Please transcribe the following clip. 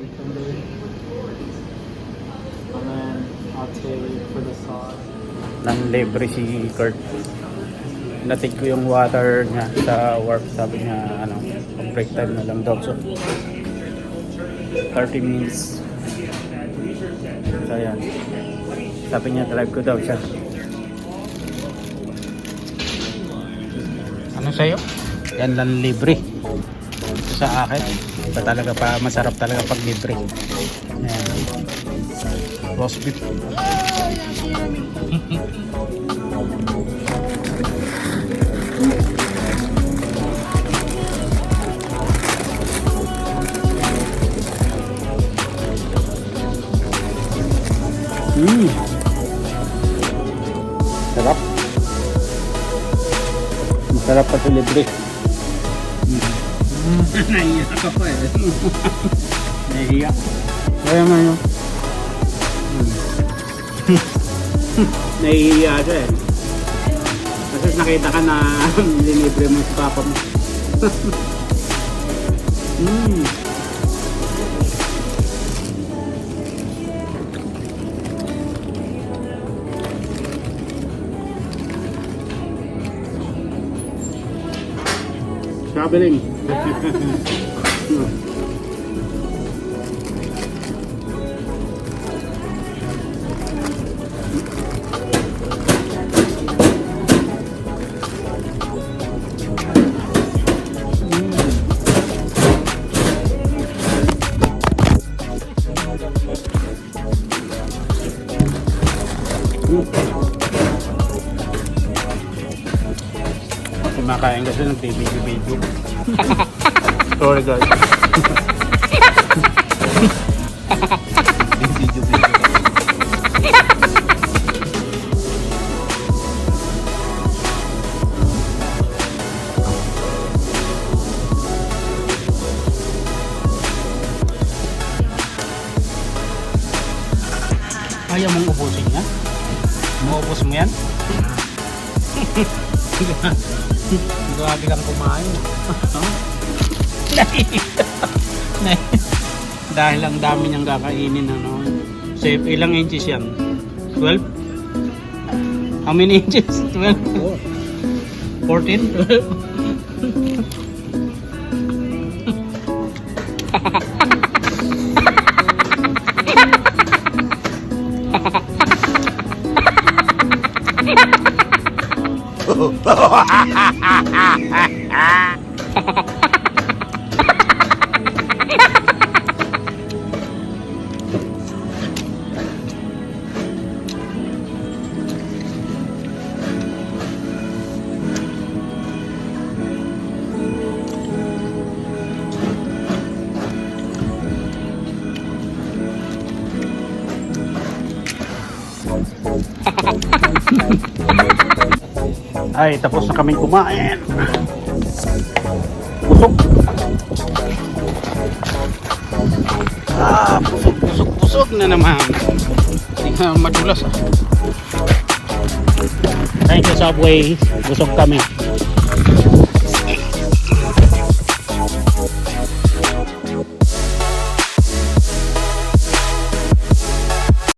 chicken tender. And then I'll take for the sauce. Libre si Kurt. Natik ko yung water niya sa work. Sabi niya, break time na lang daw. So, 30 minutes. So, yan. Sabi niya, drive ko daw siya. Ano sa'yo? Yan lang libre. Ito sa akin. Ito talaga pa, masarap talaga pag libre. Yan. Roast beef. Sarap. Masarap pa sa libre. Nahiya ka pa eh. Nahiya. Kaya man yun. Nahihiya siya eh. Kasi nakita ka na linibre mo si papa mo. Traveling. Kumakain kasi ng video. Sorry guys. Video. Ayaw mong ubusin yan? Maubos mo yan? Grabe kang kumain. Dahil ang dami niyang kakainin. Safe, ilang inches yan? 12? How many inches? 12? 14? 12? Ay, tapos na kaming kumain. Busog. Busog na naman. Hindi nga madulas. Thank you, Subway. Busog kami.